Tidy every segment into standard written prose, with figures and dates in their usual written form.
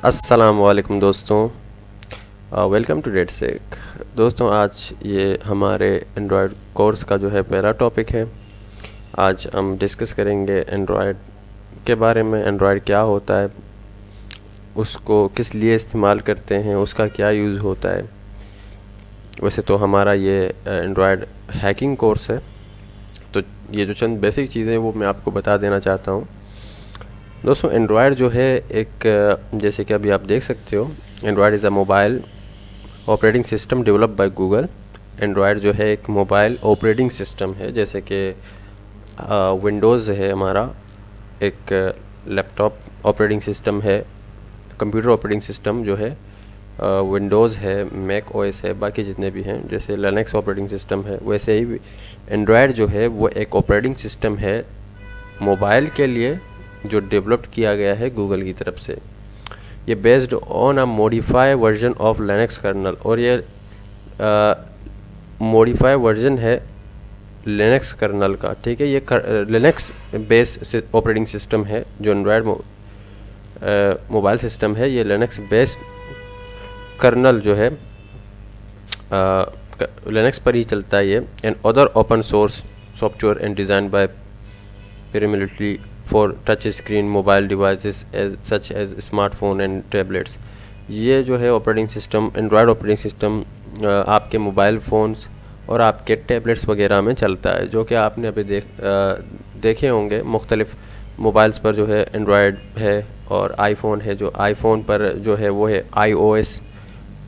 अस्सलाम वालेकुम दोस्तों, वेलकम टू डेटसेक। दोस्तों, आज ये हमारे एंड्रॉयड कोर्स का जो है पहला टॉपिक है। आज हम डिस्कस करेंगे एंड्रॉयड के बारे में। एंड्रॉयड क्या होता है, उसको किस लिए इस्तेमाल करते हैं, उसका क्या यूज़ होता है। वैसे तो हमारा ये एंड्रॉयड हैकिंग कोर्स है, तो ये जो चंद बेसिक चीज़ें वो मैं आपको बता देना चाहता हूँ। दोस्तों, एंड्रॉयड जो है जैसे कि अभी आप देख सकते हो, Android is a mobile operating system developed by Google. Android जो है एक मोबाइल ऑपरेटिंग सिस्टम है, जैसे कि विंडोज़ है हमारा, एक लैपटॉप ऑपरेटिंग सिस्टम है, कंप्यूटर ऑपरेटिंग सिस्टम जो है विंडोज़ है, मैक ओएस है, बाकी जितने भी हैं जैसे लिनक्स ऑपरेटिंग सिस्टम है, वैसे ही एंड्रॉयड जो है वो एक ऑपरेटिंग सिस्टम है मोबाइल के लिए, जो डेवलप्ड किया गया है गूगल की तरफ से। ये based on a modify version of Linux kernel, और ये मॉडिफाई वर्जन है लिनक्स कर्नल का। ठीक है, ये लिनक्स बेस्ड ऑपरेटिंग सिस्टम है। जो एंड्रॉयड मोबाइल सिस्टम है, ये लिनक्स बेस्ड कर्नल जो है लिनक्स पर ही चलता है ये। And other open source software and design by primarily for touch screen mobile devices such as smartphone and tablets। ये जो है operating system, Android operating system आपके मोबाइल फ़ोन्स और आपके टैबलेट्स वगैरह में चलता है, जो कि आपने अभी देखे होंगे। मुख्तलिफ मोबाइल्स पर जो है एंड्रॉयड है, और आईफोन है, जो आईफोन पर जो है वो है iOS,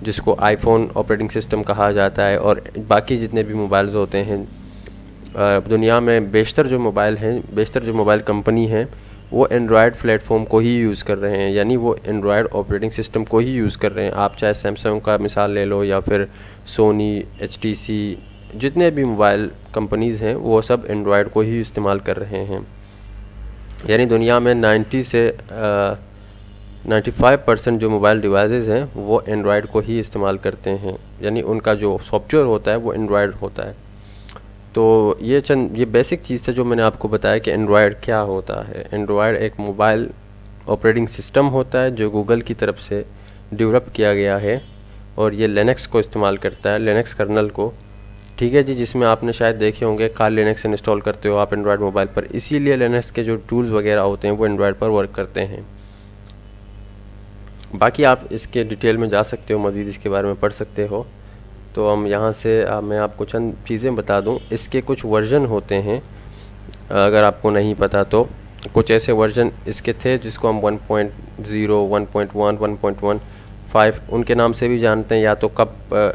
जिसको आईफोन ऑपरेटिंग सिस्टम कहा जाता है। और बाकी जितने भी मोबाइल्स होते हैं दुनिया में, बेशतर जो मोबाइल कंपनी हैं वो एंड्रॉयड प्लेटफॉर्म को ही यूज़ कर रहे हैं, यानी वो एंड्रॉयड ऑपरेटिंग सिस्टम को ही यूज़ कर रहे हैं। आप चाहे सैमसंग का मिसाल ले लो, या फिर सोनी, HTC, जितने भी मोबाइल कंपनीज़ हैं वो सब एंड्रॉयड को ही इस्तेमाल कर रहे हैं। यानी दुनिया में 90 से 95% जो मोबाइल डिवाइसेस हैं वो एंड्रॉयड को ही इस्तेमाल करते हैं, यानी उनका जो सॉफ्टवेयर होता है वो एंड्रॉयड होता है। तो ये बेसिक चीज़ था जो मैंने आपको बताया कि एंड्रॉयड क्या होता है। एंड्रॉयड एक मोबाइल ऑपरेटिंग सिस्टम होता है जो गूगल की तरफ से डेवलप किया गया है, और ये लिनक्स को इस्तेमाल करता है, लिनक्स कर्नल को। ठीक है जी, जिसमें आपने शायद देखे होंगे काल लिनक्स इंस्टॉल करते हो आप एंड्रॉयड मोबाइल पर, इसीलिए लिनक्स के जो टूल्स वगैरह होते हैं वो एंड्रॉयड पर वर्क करते हैं। बाकी आप इसके डिटेल में जा सकते हो, मज़ीद इसके बारे में पढ़ सकते हो। तो हम यहाँ से मैं आपको चंद चीज़ें बता दूँ। इसके कुछ वर्जन होते हैं, अगर आपको नहीं पता तो। कुछ ऐसे वर्जन इसके थे जिसको हम 1.0, 1.1, 1.15 उनके नाम से भी जानते हैं, या तो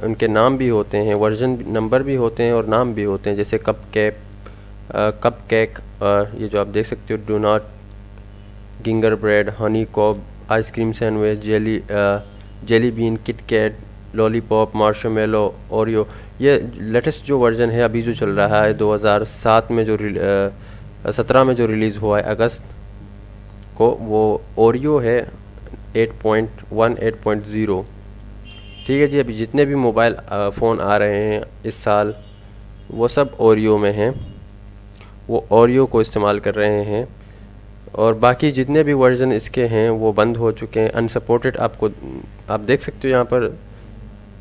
उनके नाम भी होते हैं, वर्जन नंबर भी होते हैं और नाम भी होते हैं, जैसे कप केक, ये जो आप देख सकते हो, donut, gingerbread, honeycomb, ice cream sandwich, jelly bean, KitKat, lollipop, marshmallow, Oreo. ये लेटेस्ट जो वर्जन है अभी जो चल रहा है 2007 में, जो 17 में जो रिलीज़ हुआ है अगस्त को, वो ओरियो है 8.1, 8.0। ठीक है जी, अभी जितने भी मोबाइल फ़ोन आ रहे हैं इस साल वो सब ओरियो में हैं, वो ओरियो को इस्तेमाल कर रहे हैं। और बाकी जितने भी वर्जन इसके हैं वो बंद हो चुके हैं, अनसपोर्टेड। आप देख सकते हो यहाँ पर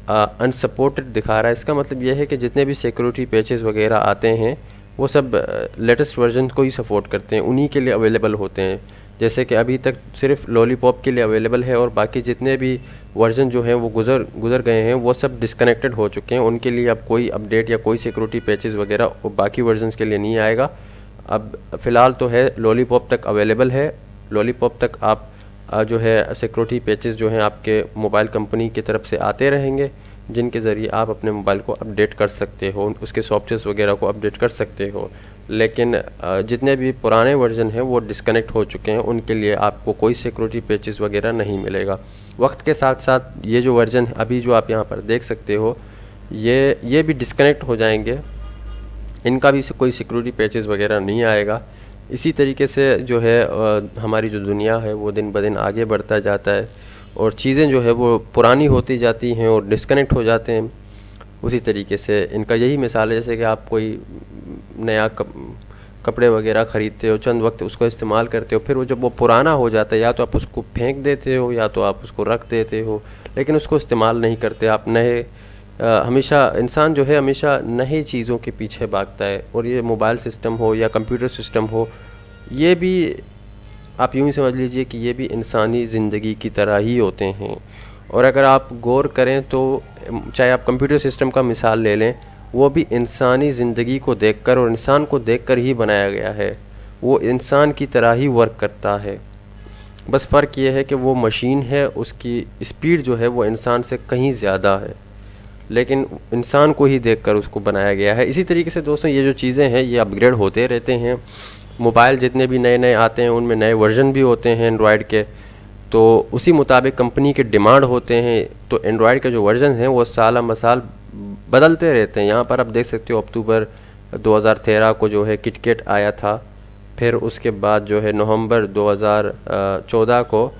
अनसपोर्टेड दिखा रहा है। इसका मतलब यह है कि जितने भी सिक्योरिटी पैचेस वगैरह आते हैं वो सब लेटेस्ट वर्जन को ही सपोर्ट करते हैं, उन्हीं के लिए अवेलेबल होते हैं। जैसे कि अभी तक सिर्फ लॉलीपॉप के लिए अवेलेबल है, और बाकी जितने भी वर्जन जो हैं वो गुजर गए हैं, वो सब डिस्कनेक्टेड हो चुके हैं। उनके लिए अब कोई अपडेट या कोई सिक्योरिटी पैचेस वगैरह बाकी वर्जन्स के लिए नहीं आएगा। अब फ़िलहाल तो है लॉलीपॉप तक अवेलेबल है। लॉलीपॉप तक आप जो है सिक्योरिटी पैचेस जो हैं आपके मोबाइल कंपनी की तरफ से आते रहेंगे, जिनके ज़रिए आप अपने मोबाइल को अपडेट कर सकते हो, उसके सॉफ्टवेयर वगैरह को अपडेट कर सकते हो। लेकिन जितने भी पुराने वर्जन हैं वो डिस्कनेक्ट हो चुके हैं, उनके लिए आपको कोई सिक्योरिटी पैचेस वगैरह नहीं मिलेगा। वक्त के साथ साथ ये जो वर्जन अभी जो आप यहाँ पर देख सकते हो, ये भी डिस्कनेक्ट हो जाएंगे, इनका भी कोई सिक्योरिटी पैचेस वगैरह नहीं आएगा। इसी तरीके से जो है हमारी जो दुनिया है वो दिन ब दिन आगे बढ़ता जाता है, और चीज़ें जो है वो पुरानी होती जाती हैं और डिस्कनेक्ट हो जाते हैं। उसी तरीके से इनका यही मिसाल है, जैसे कि आप कोई नया कपड़े वगैरह ख़रीदते हो, चंद वक्त उसको इस्तेमाल करते हो, फिर वो जब वो पुराना हो जाता है या तो आप उसको फेंक देते हो या तो आप उसको रख देते हो, लेकिन उसको इस्तेमाल नहीं करते। आप नए हमेशा इंसान जो है हमेशा नई चीज़ों के पीछे भागता है, और ये मोबाइल सिस्टम हो या कंप्यूटर सिस्टम हो, ये भी आप यूँ ही समझ लीजिए कि ये भी इंसानी ज़िंदगी की तरह ही होते हैं। और अगर आप गौर करें तो चाहे आप कंप्यूटर सिस्टम का मिसाल ले लें, वो भी इंसानी ज़िंदगी को देखकर और इंसान को देखकर ही बनाया गया है। वो इंसान की तरह ही वर्क करता है, बस फ़र्क ये है कि वो मशीन है, उसकी स्पीड जो है वो इंसान से कहीं ज़्यादा है, लेकिन इंसान को ही देखकर उसको बनाया गया है। इसी तरीके से दोस्तों ये जो चीज़ें हैं ये अपग्रेड होते रहते हैं। मोबाइल जितने भी नए नए आते हैं उनमें नए वर्जन भी होते हैं एंड्रॉयड के, तो उसी मुताबिक कंपनी के डिमांड होते हैं। तो एंड्रॉयड के जो वर्जन हैं वो साल मसाल बदलते रहते हैं। यहाँ पर आप देख सकते हो अक्टूबर 2013 को जो है किटकैट आया था, फिर उसके बाद जो है नवंबर 2014 को,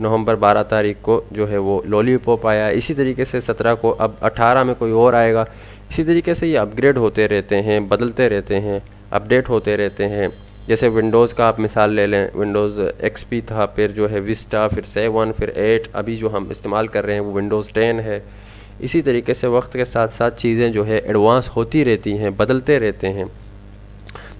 नवंबर 12 तारीख को जो है वो लॉलीपॉप आया। इसी तरीके से 17 को, अब 18 में कोई और आएगा। इसी तरीके से ये अपग्रेड होते रहते हैं, बदलते रहते हैं, अपडेट होते रहते हैं। जैसे विंडोज़ का आप मिसाल ले लें, विंडोज़ XP था, फिर जो है विस्टा, फिर 7, फिर 8, अभी जो हम इस्तेमाल कर रहे हैं वो विंडोज़ 10 है। इसी तरीके से वक्त के साथ साथ चीज़ें जो है एडवांस होती रहती हैं, बदलते रहते हैं।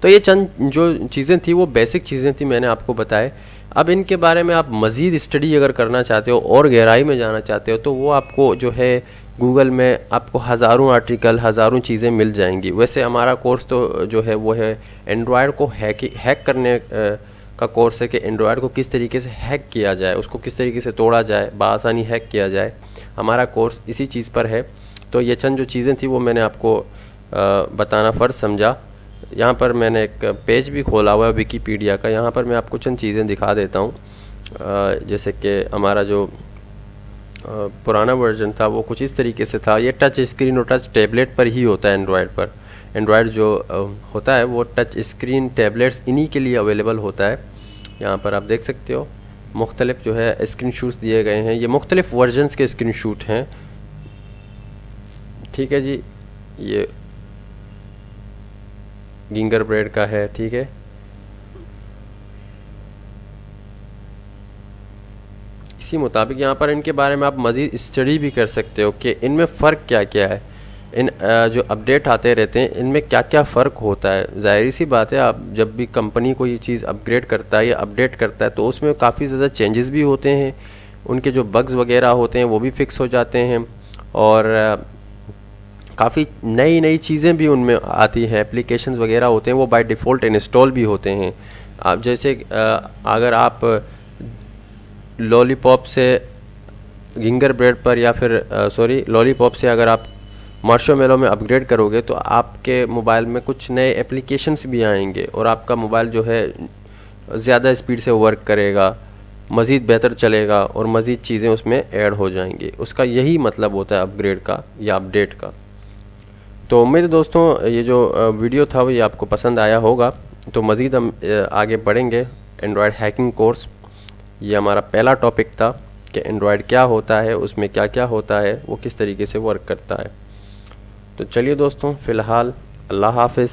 तो ये चंद जो चीज़ें थी वो बेसिक चीज़ें थी, मैंने आपको बताए। अब इनके बारे में आप मज़ीद स्टडी अगर करना चाहते हो और गहराई में जाना चाहते हो तो वो आपको जो है गूगल में आपको हज़ारों आर्टिकल, हज़ारों चीज़ें मिल जाएंगी। वैसे हमारा कोर्स तो जो है वो है एंड्रॉयड को हैक करने का कोर्स है, कि एंड्रॉयड को किस तरीके से हैक किया जाए, उसको किस तरीके से तोड़ा जाए, बआसानी हैक किया जाए। हमारा कोर्स इसी चीज़ पर है। तो ये चंद जो चीज़ें थी वो मैंने आपको बताना फ़र्ज समझा। यहाँ पर मैंने एक पेज भी खोला हुआ है विकीपीडिया का, यहाँ पर मैं आपको चंद चीज़ें दिखा देता हूँ। जैसे कि हमारा जो पुराना वर्जन था वो कुछ इस तरीके से था। ये टच स्क्रीन और टच टैबलेट पर ही होता है एंड्रॉयड पर। एंड्रॉयड जो होता है वो टच स्क्रीन टैबलेट्स इन्हीं के लिए अवेलेबल होता है। यहाँ पर आप देख सकते हो मुख्तलिफ जो है स्क्रीनशॉट्स दिए गए हैं, ये मुख्तलिफ वर्जन्स के स्क्रीनशॉट हैं। ठीक है जी, ये गिंगर ब्रेड का है, ठीक है। इसी मुताबिक यहाँ पर इनके बारे में आप मज़ीद स्टडी भी कर सकते हो कि इनमें फ़र्क क्या क्या है। इन जो अपडेट आते रहते हैं इनमें क्या क्या फ़र्क होता है। ज़ाहिर सी बात है, आप जब भी कंपनी को ये चीज़ अपग्रेड करता है या अपडेट करता है तो उसमें काफ़ी ज़्यादा चेंजेस भी होते हैं। उनके जो बग्स वगैरह होते हैं वो भी फिक्स हो जाते हैं, और काफ़ी नई नई चीज़ें भी उनमें आती हैं। एप्लीकेशंस वगैरह होते हैं वो बाय डिफ़ॉल्ट इंस्टॉल भी होते हैं। आप जैसे अगर आप लॉलीपॉप से गिंगर ब्रेड पर या फिर लॉलीपॉप से अगर आप मार्शमेलो में अपग्रेड करोगे तो आपके मोबाइल में कुछ नए एप्लीकेशंस भी आएंगे और आपका मोबाइल जो है ज़्यादा स्पीड से वर्क करेगा, मज़ीद बेहतर चलेगा और मज़ीद चीज़ें उसमें ऐड हो जाएंगी। उसका यही मतलब होता है अपग्रेड का या अपडेट का। तो उम्मीद है दोस्तों ये जो वीडियो था वो ये आपको पसंद आया होगा। तो मज़ीद हम आगे बढ़ेंगे एंड्रॉयड हैकिंग कोर्स। ये हमारा पहला टॉपिक था कि एंड्रॉयड क्या होता है, उसमें क्या क्या होता है, वो किस तरीके से वर्क करता है। तो चलिए दोस्तों, फ़िलहाल अल्लाह हाफ़िज़।